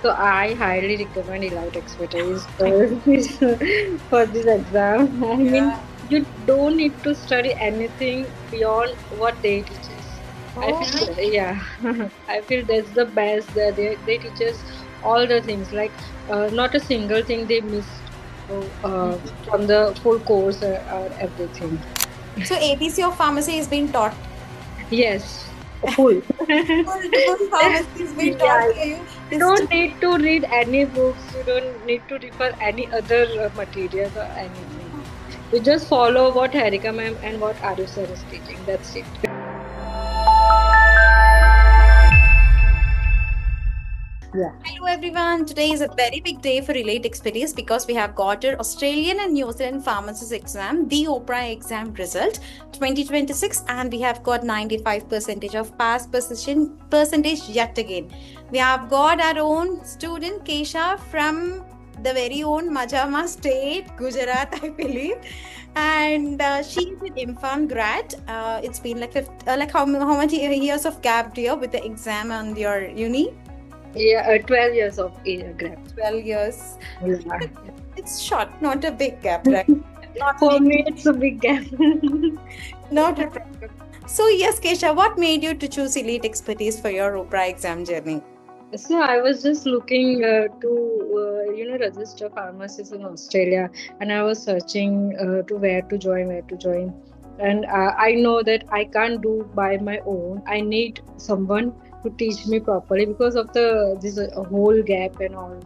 So I highly recommend Elite Expertise for this exam. I mean, Yeah. you don't need to study anything beyond what they teaches. I Oh, feel yeah, I feel that's the best. They teach us all the things like not a single thing they missed from the full course or everything. so ABC of pharmacy is being taught. Yes, full. Full pharmacy is being taught Yeah, to you. you It's don't need to read any books. You don't need to refer any other materials or anything. You just follow what Harika ma'am and what Aru sir is teaching. That's it. Yeah. Hello everyone. Today is a very big day for Relate Expertise because we have got our Australian and New Zealand pharmacist exam, the Oprah exam result 2026, and we have got 95 percentage of pass position percentage yet again. We have got our own student Kesha from the very own Majama state, Gujarat, I believe, and she is an infant grad. It's been like like how many years of gap dear with the exam on your uni? Yeah, 12 years of gap. 12 years. Yeah. It's short, not a big gap, right? Not For really, me, it's a big gap. not a problem. So, yes, Kesha, what made you to choose Elite Expertise for your Oprah exam journey? So I was just looking to register pharmacists in Australia, and I was searching to where to join, and I know that I can't do by my own. I need someone to teach me properly because of the this whole gap and all.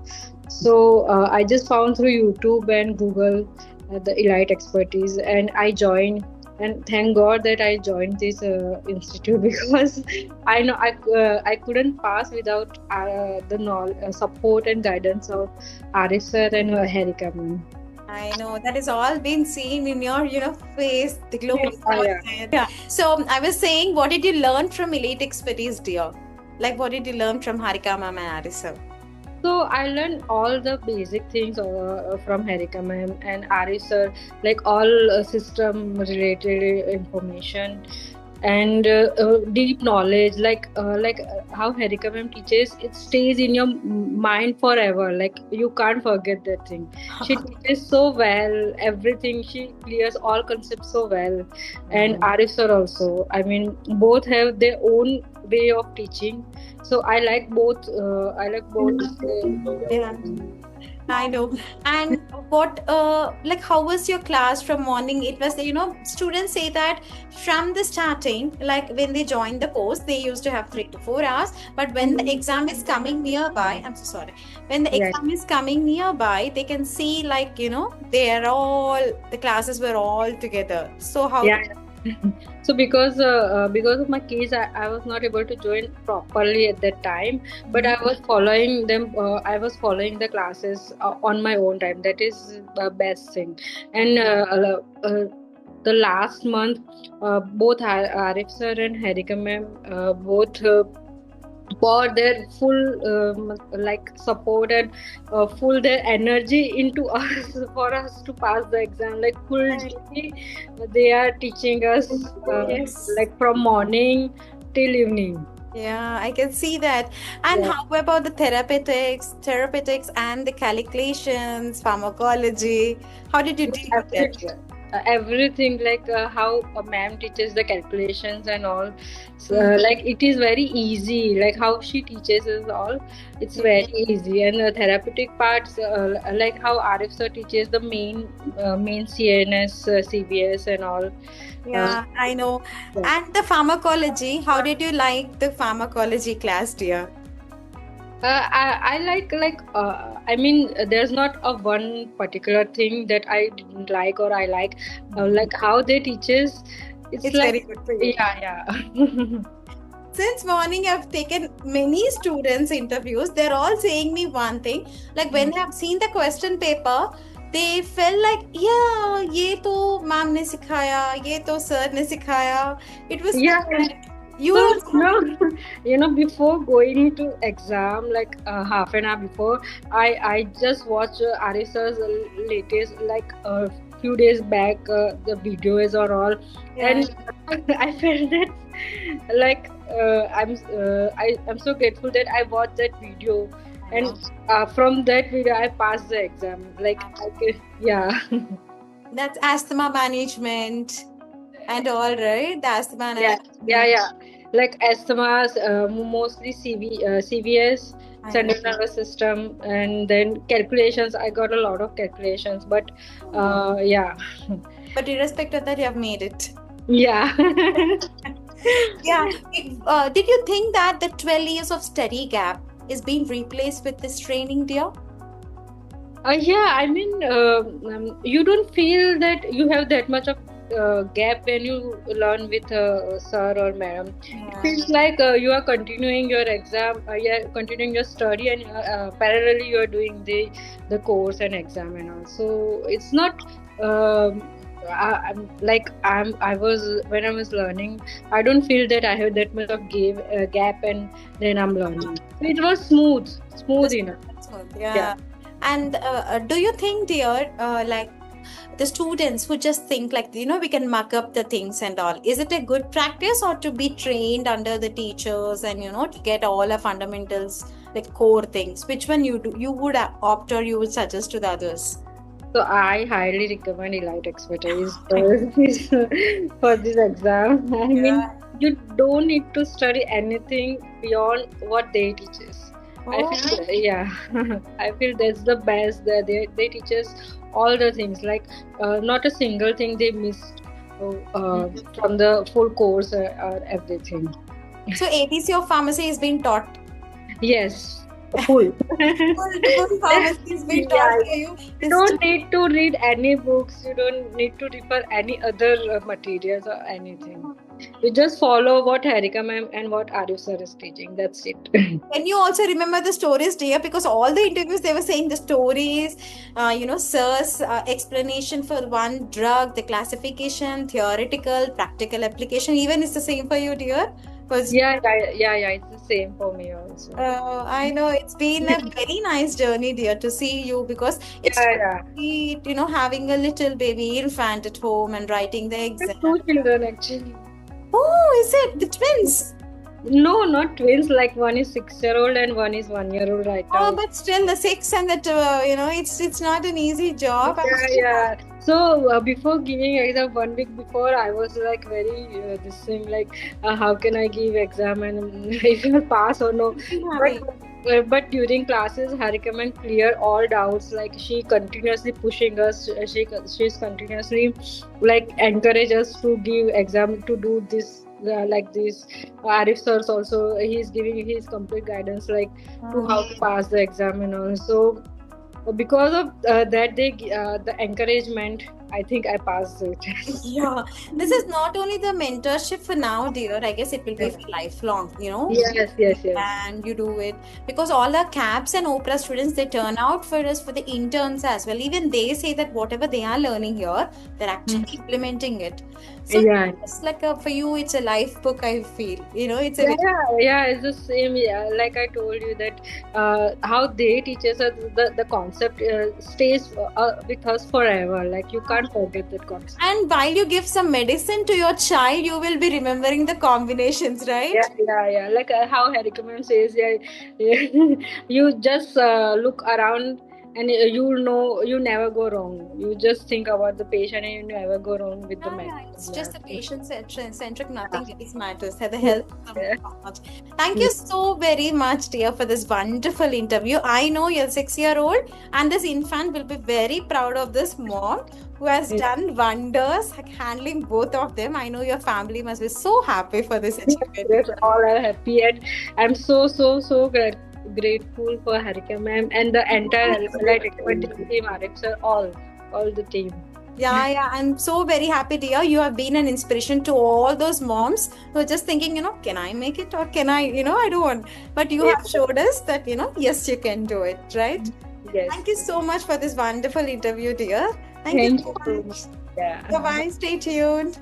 So I just found through YouTube and Google the Elite Expertise, and I joined. And thank God that I joined this institute because I know I couldn't pass without the support and guidance of Arif sir and Harika ma'am. I know that is all been seen in your, face. The glow Yeah, is all yeah. there. Yeah. So I was saying, what did you learn from Elite Expertise, dear? Like, what did you learn from Harika Ma'am and Arisa? So I learned all the basic things from Harika ma'am and Arif sir, like all system related information and deep knowledge how Harika ma'am teaches, it stays in your mind forever, like you can't forget that thing. She teaches so well everything, she clears all concepts so well. And Arif sir also, I mean, both have their own way of teaching, so I like both Yeah. I know. And like, how was your class from morning? It was, students say that from the starting, like when they join the course, they used to have 3 to 4 hours. But when the exam is coming nearby, I'm so sorry. When the yeah. exam is coming nearby, they can see, like, the classes were all together. So, how, Yeah. So because of my case, I was not able to join properly at that time, but I was following them. I was following the classes on my own time. That is the best thing. And the last month, both Arif sir and Harika ma'am both pour their full like support and full their energy into us for us to pass the exam, like full day they are teaching us yes. like from morning till evening. Yeah, I can see that. And Yeah. how about the therapeutics and the calculations, pharmacology? How did you deal with that? Everything, everything like how a ma'am teaches the calculations and all. So, Mm. like it is very easy, like how she teaches us all, it's Yeah. very easy. And the therapeutic parts, like how Arif sir teaches the main CNS, CBS and all. uh, Yeah, I know. yeah. And the pharmacology, how did you like the pharmacology class, dear? I like I mean, there's not a one particular thing that I didn't like or I like how they teaches. It's It's like very good for you. yeah, yeah. Since morning, I've taken many students' interviews. They're all saying me one thing. Like when they have seen the question paper, they felt like, yeah, ये तो ma'am ने सिखाया, ये तो sir ने सिखाया. It was Yeah. you So also. before going to exam, like half an hour before, I just watched Arisa's latest, like a few days back, the videos or all, Yeah. and I felt that like I'm so grateful that I watched that video, And from that video, I passed the exam. Like, yeah. That's asthma management and all, right? The asthma Yeah, yeah, management. yeah. Like asthma, mostly CVS, central nervous system, and then calculations. I got a lot of calculations, but yeah, But irrespective of that, you have made it. yeah. Yeah. Did you think that the 12 years of study gap is being replaced with this training, dear? Yeah, I mean, you don't feel that you have that much of gap when you learn with sir or madam. It feels like you are continuing your exam, you are continuing your study, and parallelly you are doing the course and exam and all. So it's not. I was when I was learning, I don't feel that I have that much of gap, and then I'm learning. So it was smooth enough. Yeah. And do you think, dear, like the students who just think like, we can muck up the things and all, is it a good practice, or to be trained under the teachers and, to get all the fundamentals, like core things? Which one you would opt, or you would suggest to the others? So I highly recommend Elite Expertise for this exam. I mean, you don't need to study anything beyond what they teach us. I feel, yeah, I feel that's the best. That they teach us all the things, like not a single thing they missed from the full course or everything. So ABC of pharmacy is being taught. Yes, full. Full pharmacy is being taught to you. You don't need to read any books. You don't need to refer any other materials or anything. You just follow what Harika ma'am and what Arif sir is teaching. That's it. Can you also remember the stories, dear? Because all the interviews they were saying the stories, sir's explanation for one drug, the classification, theoretical, practical application. Even it's the same for you, dear. Yeah. It's the same for me also. I know it's been a very nice journey, dear, to see you, because it's sweet, having a little baby infant at home and writing the exam. 2 children actually. Oh, is it the twins? No, not twins. Like one is 6-year-old and one is 1-year-old right now. Oh, but still the 6 and the 2, it's not an easy job. Yeah. So before giving exam 1 week before, I was like very this thing, like how can I give exam and if you pass or no. But during classes, Harika ma'am clear all doubts. Like she continuously pushing us. She's continuously like encourage us to give exam, to do this like this. Arif sir also, he's giving his complete guidance, like to how to pass the exam and all. So because of that, the encouragement, I think I passed it. Yeah, this is not only the mentorship for now, dear. I guess it will be for lifelong, Yes. And you do it because all our CAPS and Oprah students, they turn out for us for the interns as well. Even they say that whatever they are learning here, they're actually implementing it. So it's like for you, it's a life book. I feel, it's a it's the same. Yeah, like I told you that how they teach us the concept stays with us forever. Like you can't forget that concept. And while you give some medicine to your child, you will be remembering the combinations, right? Yeah. Like how Harika ma'am says, you just look around and you'll know you never go wrong. You just think about the patient and you never go wrong with the medicine. It's just the patient-centric, nothing else matters. The health. Thank you so very much, dear, for this wonderful interview. I know you're 6-year-old and this infant will be very proud of this mom who has done wonders handling both of them. I know your family must be so happy for this achievement. Yes, all are happy, and I'm so grateful for Harika ma'am and the entire team, Arif sir, all the team. Yeah, I'm so very happy, dear. You have been an inspiration to all those moms who are just thinking, can I make it, or can I, I don't want. But you have showed us that, yes, you can do it, right? Yes. Thank you so much for this wonderful interview, dear. Thank you so much. Yeah. Bye-bye. Stay tuned.